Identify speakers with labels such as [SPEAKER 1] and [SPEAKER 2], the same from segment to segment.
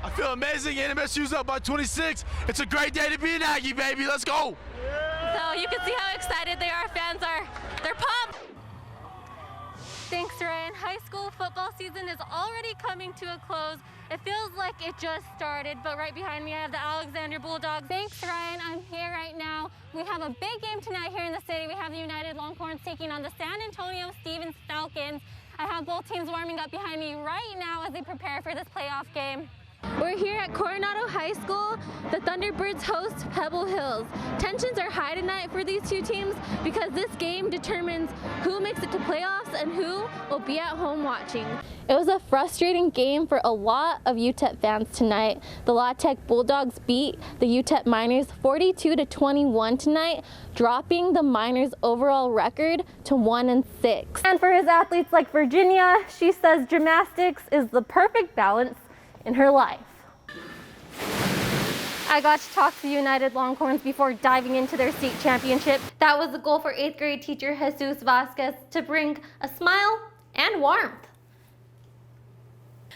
[SPEAKER 1] I feel amazing. NMSU's up by 26. It's a great day to be an Aggie, baby. Let's go.
[SPEAKER 2] So you can see how excited they are. Fans are, they're pumped. Thanks, Ryan. High school football season is already coming to a close. It feels like it just started, but right behind me I have the Alexander Bulldogs. Thanks, Ryan. I'm here right now. We have a big game tonight here in the city. We have the United Longhorns taking on the San Antonio Stevens Falcons. I have both teams warming up behind me right now as they prepare for this playoff game. We're here at Coronado High School. The Thunderbirds host Pebble Hills. Tensions are high tonight for these two teams because this game determines who makes it to playoffs and who will be at home watching. It was a frustrating game for a lot of UTEP fans tonight. The La Tech Bulldogs beat the UTEP Miners 42-21 tonight, dropping the Miners' overall record to 1-6. And for his athletes like Virginia, she says gymnastics is the perfect balance in her life. I got to talk to the United Longhorns before diving into their state championship. That was the goal for 8th grade teacher Jesus Vasquez, to bring a smile and warmth,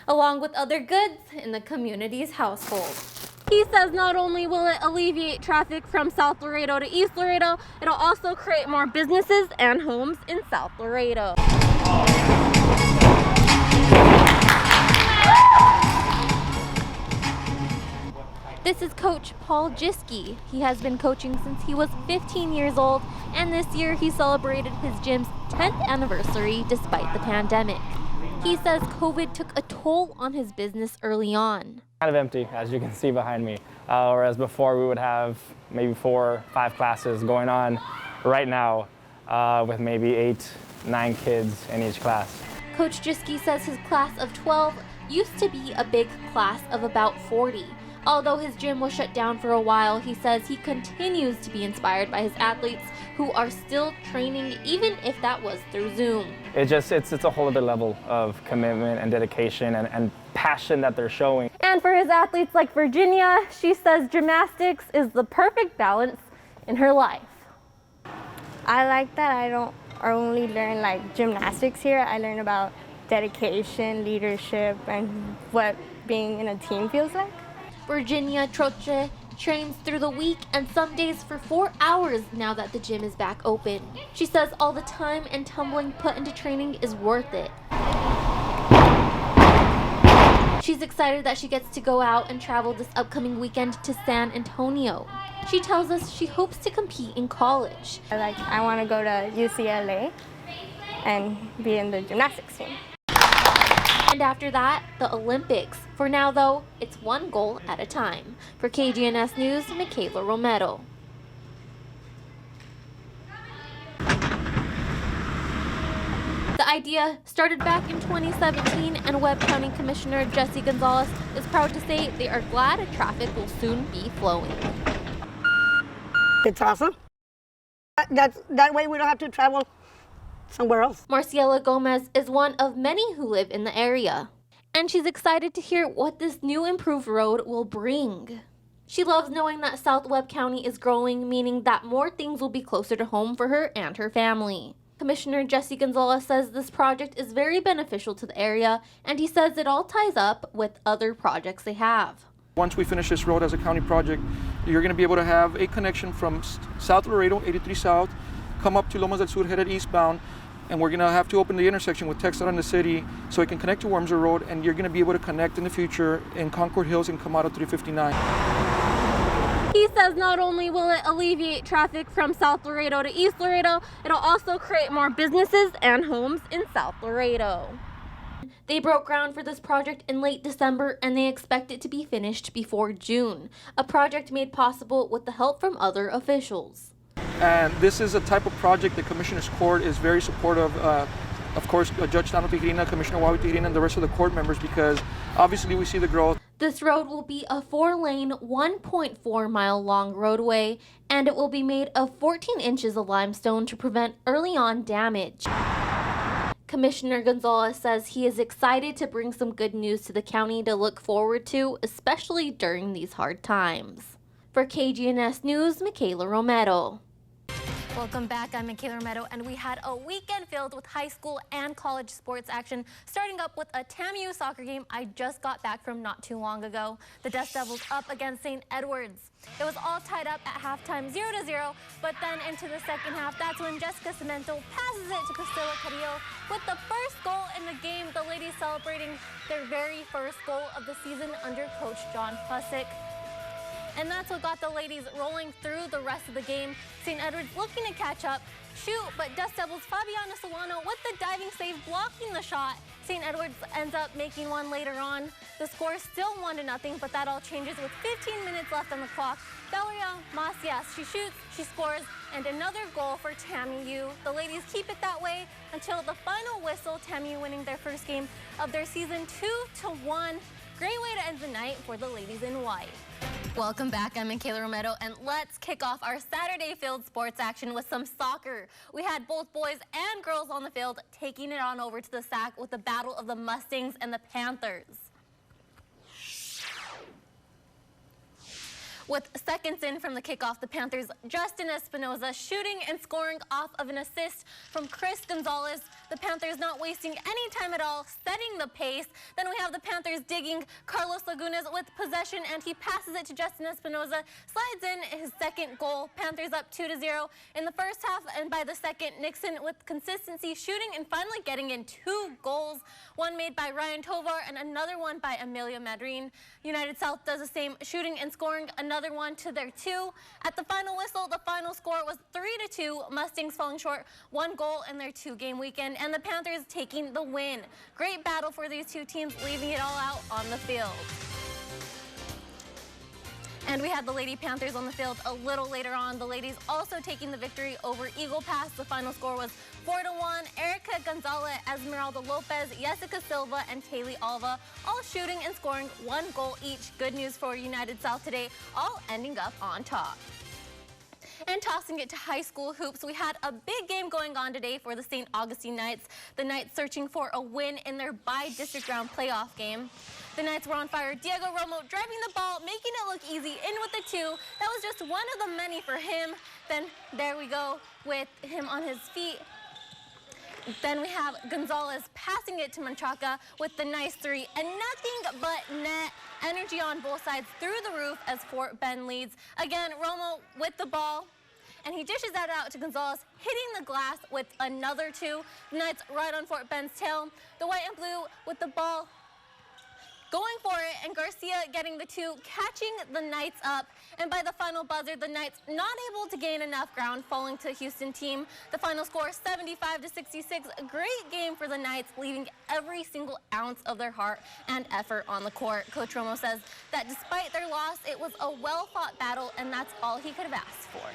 [SPEAKER 2] along with other goods in the community's household. He says not only will it alleviate traffic from South Laredo to East Laredo, it'll also create more businesses and homes in South Laredo. This is Coach Paul Jiski. He has been coaching since he was 15 years old, and this year he celebrated his gym's 10th anniversary despite the pandemic. He says COVID took a toll on his business early on.
[SPEAKER 3] Kind of empty, as you can see behind me. Whereas before we would have maybe 4 or 5 classes going on right now with maybe 8, 9 kids in each class.
[SPEAKER 2] Coach Jiski says his class of 12 used to be a big class of about 40. Although his gym was shut down for a while, he says he continues to be inspired by his athletes who are still training, even if that was through Zoom.
[SPEAKER 3] It's a whole other level of commitment and dedication and passion that they're showing.
[SPEAKER 2] And for his athletes like Virginia, she says gymnastics is the perfect balance in her life.
[SPEAKER 4] I like that I don't only learn like gymnastics here. I learn about dedication, leadership, and what being in a team feels like.
[SPEAKER 2] Virginia Troche trains through the week and some days for 4 hours now that the gym is back open. She says all the time and tumbling put into training is worth it. She's excited that she gets to go out and travel this upcoming weekend to San Antonio. She tells us she hopes to compete in college.
[SPEAKER 4] I want to go to UCLA and be in the gymnastics team.
[SPEAKER 2] And after that, the Olympics. For now, though, it's one goal at a time. For KGNS News, Michaela Romero. The idea started back in 2017, and Webb County Commissioner Jesse Gonzalez is proud to say they are glad traffic will soon be flowing.
[SPEAKER 5] It's awesome. That way we don't have to travel somewhere else.
[SPEAKER 2] Marciela Gomez is one of many who live in the area, and she's excited to hear what this new improved road will bring. She loves knowing that South Webb County is growing, meaning that more things will be closer to home for her and her family. Commissioner Jesse Gonzalez says this project is very beneficial to the area, and he says it all ties up with other projects they have.
[SPEAKER 6] Once we finish this road as a county project, you're going to be able to have a connection from South Laredo, 83 South, come up to Lomas del Sur headed eastbound, and we're going to have to open the intersection with Texas in the city so it can connect to Wormser Road, and you're going to be able to connect in the future in Concord Hills and come out of 359.
[SPEAKER 2] He says not only will it alleviate traffic from South Laredo to East Laredo, it'll also create more businesses and homes in South Laredo. They broke ground for this project in late December, and they expect it to be finished before June, a project made possible with the help from other officials.
[SPEAKER 6] And this is a type of project the Commissioner's Court is very supportive of course, Judge Tano Tigrina, Commissioner Wawi Tigrina, and the rest of the court members, because obviously we see the growth.
[SPEAKER 2] This road will be a 4-lane, 1.4-mile long roadway, and it will be made of 14 inches of limestone to prevent early on damage. Commissioner Gonzalez says he is excited to bring some good news to the county to look forward to, especially during these hard times. For KGNS News, Michaela Romero. Welcome back. I'm Michaela, and we had a weekend filled with high school and college sports action, starting up with a TAMU soccer game I just got back from not too long ago. The Dust Devils up against St. Edwards. It was all tied up at halftime 0-0, but then into the second half, that's when Jessica Cemento passes it to Priscilla Carrillo with the first goal in the game. The ladies celebrating their very first goal of the season under Coach John Pusick. And that's what got the ladies rolling through the rest of the game. St. Edwards looking to catch up, shoot, but Dust Devils' Fabiana Solano with the diving save blocking the shot. St. Edwards ends up making one later on. The score is still 1-0, but that all changes with 15 minutes left on the clock. Valeria Macias, she shoots, she scores, and another goal for TAMU. The ladies keep it that way until the final whistle, TAMU winning their first game of their season 2-1. Great way to end the night for the ladies in white. Welcome back. I'm Michaela Romero, and let's kick off our Saturday field sports action with some soccer. We had both boys and girls on the field taking it on over to the SAC with the battle of the Mustangs and the Panthers. With seconds in from the kickoff, the Panthers' Justin Espinoza shooting and scoring off of an assist from Chris Gonzalez. The Panthers not wasting any time at all, setting the pace. Then we have the Panthers digging Carlos Lagunas with possession, and he passes it to Justin Espinoza, slides in his second goal. Panthers up 2-0 in the first half, and by the second, Nixon with consistency shooting and finally getting in 2 goals. One made by Ryan Tovar and another one by Amelia Madrin. United South does the same, shooting and scoring another one to their 2. At the final whistle, the final score was 3-2. Mustangs falling short 1 goal in their 2-game weekend, and the Panthers taking the win. Great battle for these two teams, leaving it all out on the field. And we had the Lady Panthers on the field a little later on. The ladies also taking the victory over Eagle Pass. The final score was 4-1. Erica Gonzalez, Esmeralda Lopez, Jessica Silva, and Kaylee Alva all shooting and scoring 1 goal each. Good news for United South today, all ending up on top. And tossing it to high school hoops, we had a big game going on today for the St. Augustine Knights. The Knights searching for a win in their bi-district round playoff game. The Knights were on fire. Diego Romo driving the ball, making it look easy, in with the 2. That was just one of the many for him. Then there we go with him on his feet. Then we have Gonzalez passing it to Menchaca with the nice 3, and nothing but net. Energy on both sides through the roof as Fort Bend leads. Again, Romo with the ball, and he dishes that out to Gonzalez, hitting the glass with another 2. The Knights right on Fort Bend's tail. The white and blue with the ball, going for it, and Garcia getting the 2, catching the Knights up. And by the final buzzer, the Knights not able to gain enough ground, falling to the Houston team. The final score, 75-66. A great game for the Knights, leaving every single ounce of their heart and effort on the court. Coach Romo says that despite their loss, it was a well-fought battle, and that's all he could have asked for.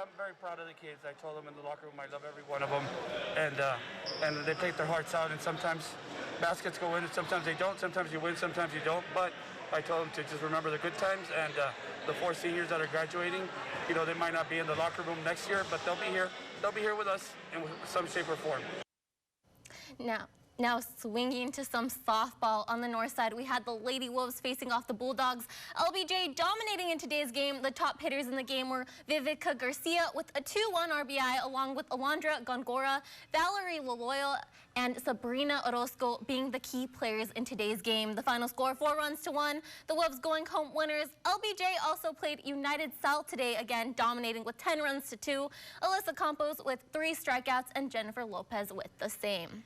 [SPEAKER 7] I'm very proud of the kids. I told them in the locker room I love every one of them, and they take their hearts out, and sometimes baskets go in and sometimes they don't. Sometimes you win, sometimes you don't, but I told them to just remember the good times, and the 4 seniors that are graduating, you know, they might not be in the locker room next year, but they'll be here. They'll be here with us in some shape or form.
[SPEAKER 2] Now swinging to some softball on the north side, we had the Lady Wolves facing off the Bulldogs. LBJ dominating in today's game. The top hitters in the game were Vivica Garcia with a 2-1 RBI, along with Alondra Gongora, Valerie Laloyo, and Sabrina Orozco being the key players in today's game. The final score, 4-1. The Wolves going home winners. LBJ also played United South today, again dominating with 10-2. Alyssa Campos with 3 strikeouts, and Jennifer Lopez with the same.